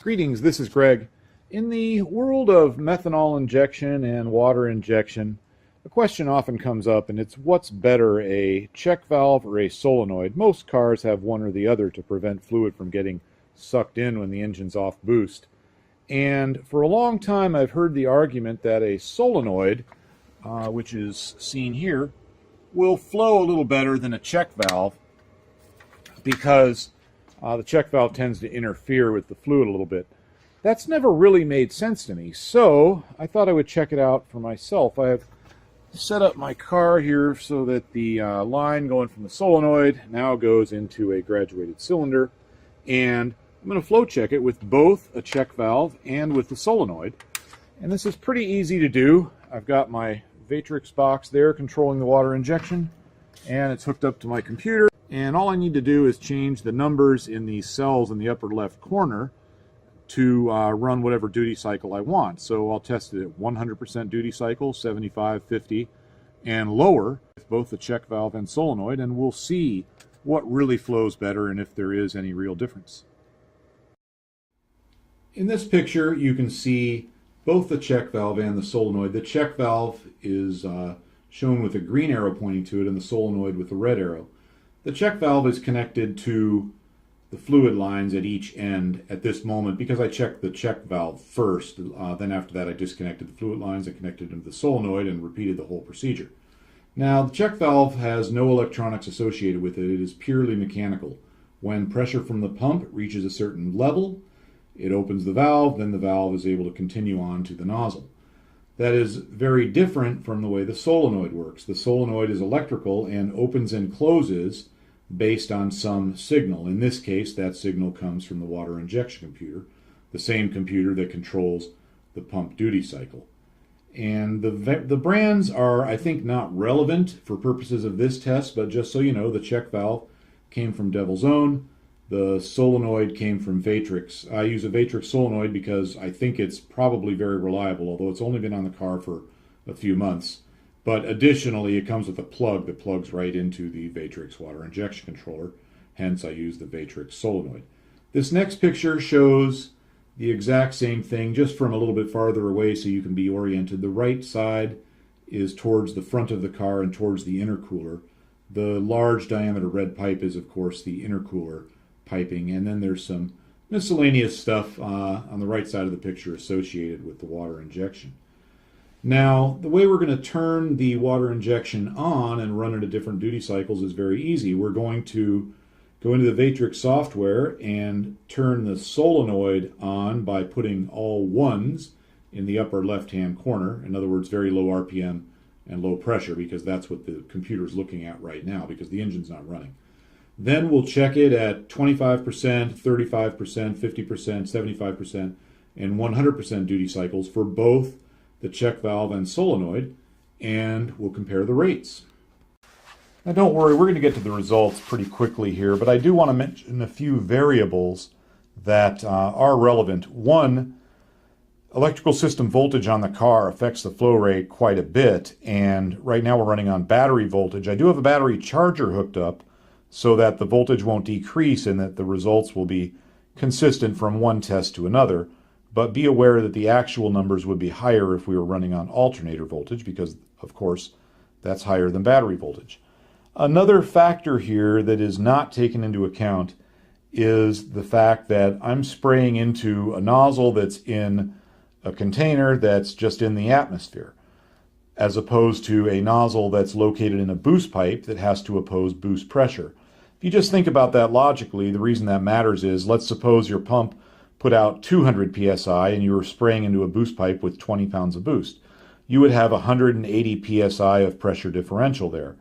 Greetings, this is Greg. In the world of methanol injection and water injection, a question often comes up, and it's what's better, a check valve or a solenoid? Most cars have one or the other to prevent fluid from getting sucked in when the engine's off boost. And for a long time I've heard the argument that a solenoid, which is seen here, will flow a little better than a check valve because the check valve tends to interfere with the fluid a little bit. That's never really made sense to me, so I thought I would check it out for myself. I have set up my car here so that the line going from the solenoid now goes into a graduated cylinder, and I'm going to flow check it with both a check valve and with the solenoid. And this is pretty easy to do. I've got my VAITRIX box there controlling the water injection, and it's hooked up to my computer. And all I need to do is change the numbers in these cells in the upper left corner to run whatever duty cycle I want. So I'll test it at 100% duty cycle, 75, 50, and lower with both the check valve and solenoid, and we'll see what really flows better and if there is any real difference. In this picture you can see both the check valve and the solenoid. The check valve is shown with a green arrow pointing to it and the solenoid with a red arrow. The check valve is connected to the fluid lines at each end at this moment because I checked the check valve first. Then after that I disconnected the fluid lines and connected them to the solenoid and repeated the whole procedure. Now the check valve has no electronics associated with it. It is purely mechanical. When pressure from the pump reaches a certain level, it opens the valve, then the valve is able to continue on to the nozzle. That is very different from the way the solenoid works. The solenoid is electrical and opens and closes based on some signal. In this case, that signal comes from the water injection computer, the same computer that controls the pump duty cycle. And the brands are, I think, not relevant for purposes of this test, but just so you know, the check valve came from Devil's Own. The solenoid came from VAITRIX. I use a VAITRIX solenoid because I think it's probably very reliable, although it's only been on the car for a few months. But additionally, it comes with a plug that plugs right into the VAITRIX water injection controller. Hence, I use the VAITRIX solenoid. This next picture shows the exact same thing, just from a little bit farther away so you can be oriented. The right side is towards the front of the car and towards the intercooler. The large diameter red pipe is, of course, the intercooler piping, and then there's some miscellaneous stuff on the right side of the picture associated with the water injection. Now, the way we're going to turn the water injection on and run it at different duty cycles is very easy. We're going to go into the VAITRIX software and turn the solenoid on by putting all ones in the upper left-hand corner. In other words, very low RPM and low pressure, because that's what the computer is looking at right now, because the engine's not running. Then we'll check it at 25%, 35%, 50%, 75%, and 100% duty cycles for both the check valve and solenoid, and we'll compare the rates. Now don't worry, we're going to get to the results pretty quickly here, but I do want to mention a few variables that are relevant. One, electrical system voltage on the car affects the flow rate quite a bit, and right now we're running on battery voltage. I do have a battery charger hooked up so that the voltage won't decrease and that the results will be consistent from one test to another. But be aware that the actual numbers would be higher if we were running on alternator voltage because, of course, that's higher than battery voltage. Another factor here that is not taken into account is the fact that I'm spraying into a nozzle that's in a container that's just in the atmosphere, as opposed to a nozzle that's located in a boost pipe that has to oppose boost pressure. If you just think about that logically, the reason that matters is, let's suppose your pump put out 200 psi and you were spraying into a boost pipe with 20 pounds of boost. You would have 180 psi of pressure differential there.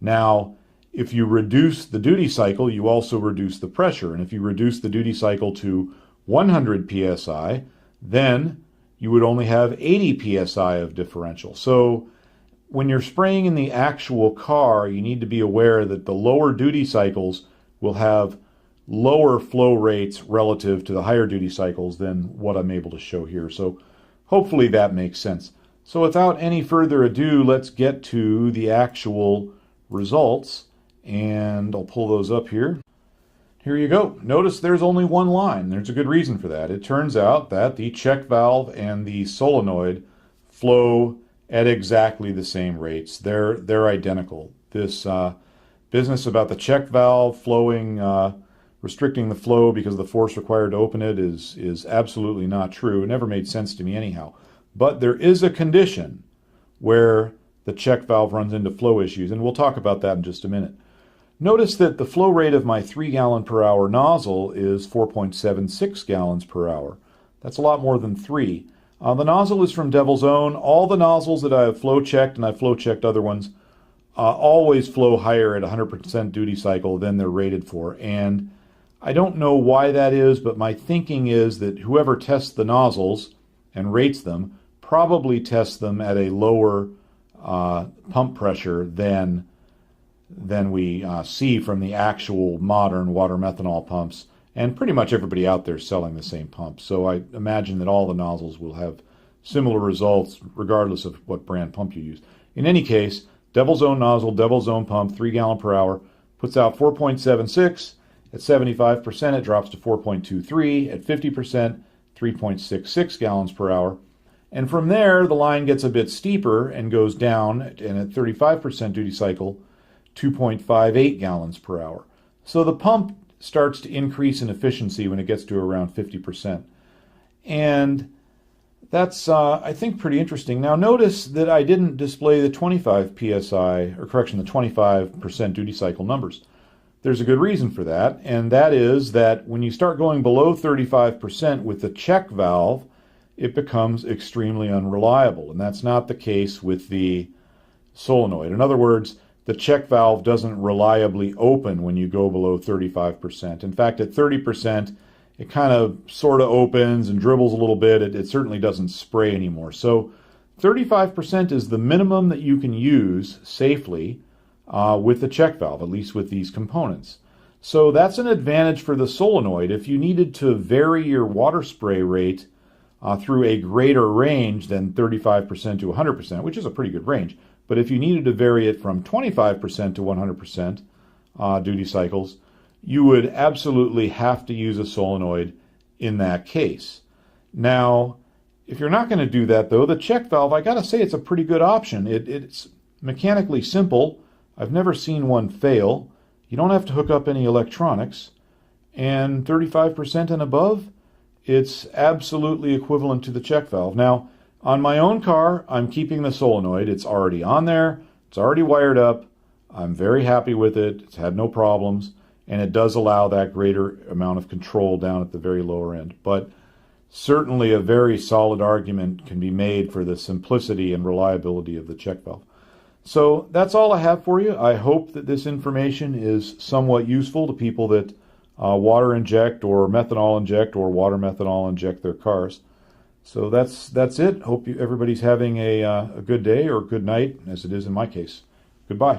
Now, if you reduce the duty cycle, you also reduce the pressure. And if you reduce the duty cycle to 100 psi, then you would only have 80 psi of differential. So when you're spraying in the actual car, you need to be aware that the lower duty cycles will have lower flow rates relative to the higher duty cycles than what I'm able to show here. So hopefully that makes sense. So without any further ado, let's get to the actual results, and I'll pull those up here. Here you go. Notice there's only one line. There's a good reason for that. It turns out that the check valve and the solenoid flow at exactly the same rates. They're identical. This business about the check valve flowing, restricting the flow because of the force required to open it is absolutely not true. It never made sense to me anyhow. But there is a condition where the check valve runs into flow issues, and we'll talk about that in just a minute. Notice that the flow rate of my 3 gallon per hour nozzle is 4.76 gallons per hour. That's a lot more than 3. The nozzle is from Devil's Own. All the nozzles that I have flow checked, and I've flow checked other ones, always flow higher at 100% duty cycle than they're rated for. And I don't know why that is, but my thinking is that whoever tests the nozzles and rates them probably tests them at a lower pump pressure than we see from the actual modern water methanol pumps. And pretty much everybody out there is selling the same pump. So I imagine that all the nozzles will have similar results regardless of what brand pump you use. In any case, Devil's Own nozzle, Devil's Own pump, 3 gallon per hour, puts out 4.76. At 75%, it drops to 4.23. At 50%, 3.66 gallons per hour. And from there, the line gets a bit steeper and goes down, and at 35% duty cycle, 2.58 gallons per hour. So the pump starts to increase in efficiency when it gets to around 50%. And that's, I think, pretty interesting. Now notice that I didn't display the 25 psi, or correction, the 25% duty cycle numbers. There's a good reason for that, and that is that when you start going below 35% with the check valve, it becomes extremely unreliable, and that's not the case with the solenoid. In other words, the check valve doesn't reliably open when you go below 35%. In fact, at 30%, it kind of sort of opens and dribbles a little bit. It certainly doesn't spray anymore. So 35% is the minimum that you can use safely with the check valve, at least with these components. So that's an advantage for the solenoid. If you needed to vary your water spray rate through a greater range than 35% to 100%, which is a pretty good range, but if you needed to vary it from 25% to 100% duty cycles, you would absolutely have to use a solenoid in that case. Now, if you're not going to do that, though, the check valve, I got to say, it's a pretty good option. It's mechanically simple. I've never seen one fail. You don't have to hook up any electronics. And 35% and above, it's absolutely equivalent to the check valve. Now, on my own car, I'm keeping the solenoid. It's already on there. It's already wired up. I'm very happy with it. It's had no problems. And it does allow that greater amount of control down at the very lower end. But certainly a very solid argument can be made for the simplicity and reliability of the check valve. So that's all I have for you. I hope that this information is somewhat useful to people that water inject or methanol inject or water methanol inject their cars. So that's it. Hope everybody's having a good day or good night, as it is in my case. Goodbye.